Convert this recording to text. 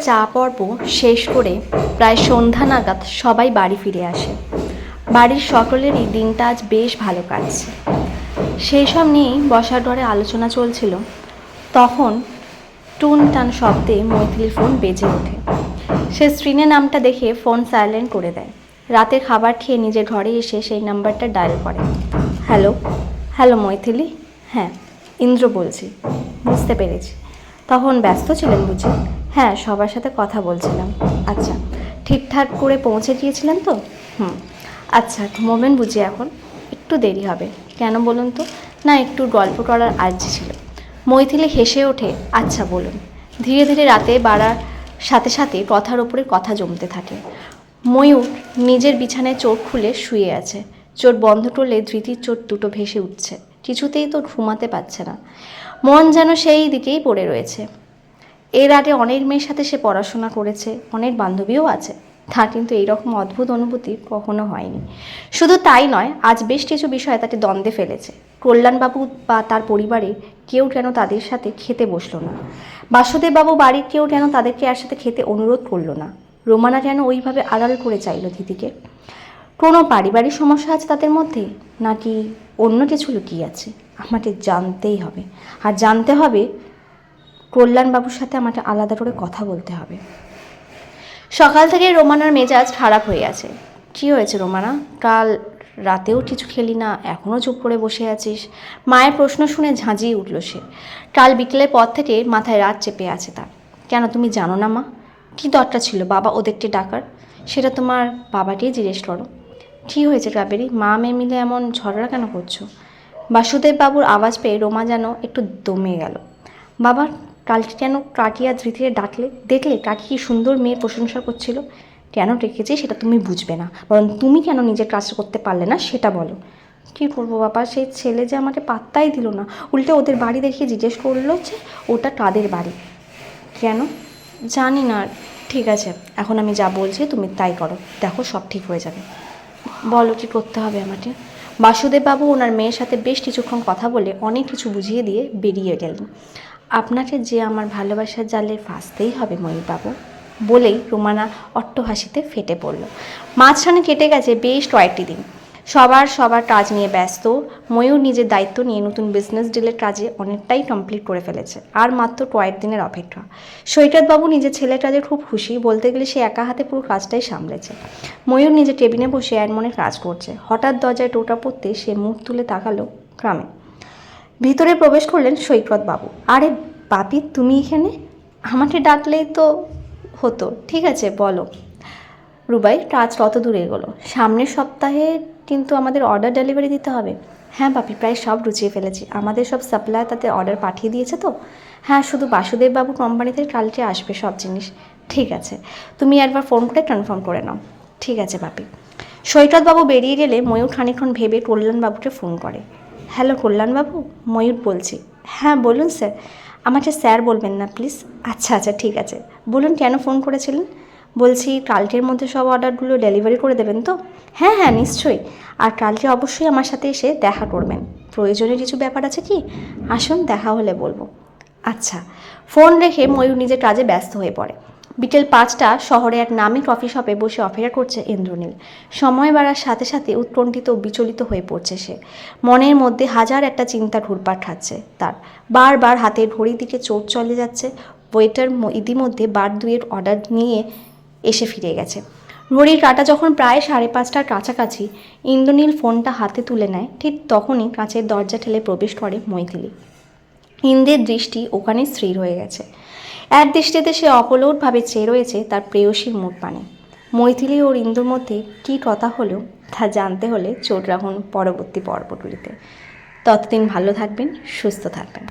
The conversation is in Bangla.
চা পর্ব শেষ করে প্রায় সন্ধ্যা নাগাদ সবাই বাড়ি ফিরে আসে। বাড়ির সকলেরই দিনটা আজ বেশ ভালো কাটছে। সেই সব নিয়েই বসার ঘরে আলোচনা চলছিল। তখন টুনটান শব্দে মৈথিলির ফোন বেজে ওঠে। সে স্ক্রিনে নামটা দেখে ফোন সাইলেন্ট করে দেয়। রাতে খাবার খেয়ে নিজের ঘরে এসে সেই নাম্বারটা ডায়াল করে। হ্যালো হ্যালো মৈথিলি, হ্যাঁ ইন্দ্র বলছি। বুঝতে পেরেছি। তখন ব্যস্ত ছিলেন বুঝি? হ্যাঁ, সবার সাথে কথা বলছিলাম। আচ্ছা, ঠিকঠাক করে পৌঁছে গিয়েছিলেন তো? আচ্ছা, ঘুমোবেন বুঝি এখন? একটু দেরি হবে। কেন বলুন তো? না, একটু গল্প করার আর্জি ছিল। মৈথিলি হেসে ওঠে। আচ্ছা বলুন। ধীরে ধীরে রাতে বাড়ার সাথে সাথে কথার ওপরে কথা জমতে থাকে। ময়ূর নিজের বিছানায় চোখ খুলে শুয়ে আছে। চোখ বন্ধ করলে ধৃতির চোখ দুটো ভেসে উঠছে। কিছুতেই তো ঘুমাতে পারছে না। মন যেন সেই দিকেই পড়ে রয়েছে। এর আগে অনেক মেয়ের সাথে সে পড়াশোনা করেছে, অনেক বান্ধবীও আছে। তার কিন্তু এইরকম অদ্ভুত অনুভূতি কখনো হয়নি। শুধু তাই নয়, আজ বেশ কিছু বিষয় তাকে দ্বন্দ্বে ফেলেছে। কল্যাণবাবু বা তার পরিবারের কেউ কেন তাদের সাথে খেতে বসলো না? বাসুদেববাবু বাড়ির কেউ কেন তাদেরকে আর সাথে খেতে অনুরোধ করলো না? রোমানা কেন ওইভাবে আড়াল করে চাইল দিদিকে? কোনো পারিবারিক সমস্যা আছে তাদের মধ্যে, নাকি অন্য কিছু লুকিয়ে আছে? আমাকে জানতেই হবে। আর জানতে হবে কল্যাণবাবুর সাথে আমাকে আলাদা করে কথা বলতে হবে। সকাল থেকে রোমানার মেজাজ খারাপ হয়ে আছে। কী হয়েছে রোমানা? কাল রাতেও কিছু খেলি না, এখনও চুপ করে বসে আছিস? মায়ের প্রশ্ন শুনে ঝাঁঝিয়ে উঠল সে। কাল বিকেলের পর থেকে মাথায় রাত চেপে আছে তার। কেন, তুমি জানো না মা? কী দরকার ছিল বাবা ওদেরকে ডাকার? সেটা তোমার বাবাকেই জিজ্ঞেস করো। কী হয়েছে কাবেরী? মা মেয়ে মিলে এমন ঝগড়া কেন করছো? বাসুদেব বাবুর আওয়াজ পেয়ে রোমা যেন একটু দমে গেল। বাবা কালকে কেন কাকি আর ধৃতিরে ডাকলে? দেখলে কাকি কি সুন্দর মেয়ের প্রশংসা করছিল। কেন ডেকেছে সেটা তুমি বুঝবে না, বরং তুমি কেন নিজের কাজ করতে পারলে না সেটা বলো। কী করবো বাবা, সেই ছেলে যে আমাকে পাত্তাই দিল না, উল্টে ওদের বাড়ি দেখিয়ে জিজ্ঞেস করলো যে ওটা কাদের বাড়ি। কেন জানি না। ঠিক আছে, এখন আমি যা বলছি তুমি তাই করো, দেখো সব ঠিক হয়ে যাবে। বলো কী করতে হবে আমাকে? বাসুদেববাবু ওনার মেয়ের সাথে বেশ কিছুক্ষণ কথা বলে অনেক কিছু বুঝিয়ে দিয়ে বেরিয়ে গেলেন। আপনাকে যে আমার ভালোবাসার জালে ফাঁসতেই হবে ময়ূরবাবু, বলেই রোমানা অট্টহাসিতে ফেটে পড়ল। মাঝখানে কেটে গেছে বেশ কয়েকটি দিন। সবার কাজ নিয়ে ব্যস্ত। ময়ূর নিজের দায়িত্ব নিয়ে নতুন বিজনেস ডিলের কাজে অনেকটাই কমপ্লিট করে ফেলেছে। আর মাত্র কয়েকদিনের অপেক্ষা। সৈকতবাবু নিজের ছেলের কাজে খুব খুশি, বলতে গেলে সে একা হাতে পুরো কাজটাই সামলেছে। ময়ূর নিজের টেবিলে বসে মনে কাজ করছে। হঠাৎ দরজায় টোটা পড়তে সে মুখ তুলে তাকালো গ্রামে। ভিতরে প্রবেশ করলেন সৈকতবাবু। আরে বাপি, তুমি এখানে? আমাকে ডাকলেই তো হতো। ঠিক আছে বলো। রুবাই, কাজ কত দূরে এগোলো? সামনের সপ্তাহে কিন্তু আমাদের অর্ডার ডেলিভারি দিতে হবে। হ্যাঁ বাপি, প্রায় সব গুছিয়ে ফেলেছি। আমাদের সব সাপ্লায়ার তাতে অর্ডার পাঠিয়ে দিয়েছে তো। হ্যাঁ, শুধু বাসুদেববাবু কোম্পানিতে কালকে আসবে সব জিনিস। ঠিক আছে, তুমি একবার ফোন করে কনফার্ম করে নাও। ঠিক আছে বাপি। সৈকতবাবু বেরিয়ে গেলে ময়ূর খানিকক্ষণ ভেবে কল্যাণবাবুকে ফোন করে। হ্যালো কল্যাণবাবু, ময়ূর বলছি। হ্যাঁ বলুন স্যার। আমাকে স্যার বলবেন না প্লিজ। আচ্ছা আচ্ছা ঠিক আছে, বলুন কেন ফোন করেছিলেন? বলছি কালকের মধ্যে সব অর্ডারগুলো ডেলিভারি করে দেবেন তো? হ্যাঁ হ্যাঁ নিশ্চয়ই। আর কালকে অবশ্যই আমার সাথে এসে দেখা করবেন। প্রয়োজনীয় কিছু ব্যাপার আছে কি? আসুন, দেখা হলে বলবো। আচ্ছা। ফোন রেখে ময়ূর নিজের কাজে ব্যস্ত হয়ে পড়ে। বিকেল 5টা শহরে এক নামী কফি শপে বসে অপেক্ষা করছে ইন্দ্রনীল। সময় বাড়ার সাথে সাথে উৎকণ্ঠিত ও বিচলিত হয়ে পড়ছে সে। মনের মধ্যে হাজার একটা চিন্তা ঘুরপাক খাচ্ছে তার। বারবার হাতের ঘড়ির দিকে চোখ চলে যাচ্ছে। ওয়েটার ইতিমধ্যে বার দুয়ের অর্ডার নিয়ে এসে ফিরে গেছে। ঘড়ির কাঁটা যখন প্রায় 5:30টার কাছাকাছি ইন্দ্রনীল ফোনটা হাতে তুলে নেয়, ঠিক তখনই কাঁচের দরজা ঠেলে প্রবেশ করে মৈথিলি। ইন্দ্রের দৃষ্টি ওখানে স্থির হয়ে গেছে। এক দৃষ্টিতে সে অপলকভাবে চেয়ে রয়েছে তার প্রেয়সীর মুখ পানে। মৈথিলি ওর ইন্দ্রর মধ্যে কী কথা হলো তা জানতে হলে চোখ রাখুন পরবর্তী পর্বগুলিতে। ততদিন ভালো থাকবেন, সুস্থ থাকবেন।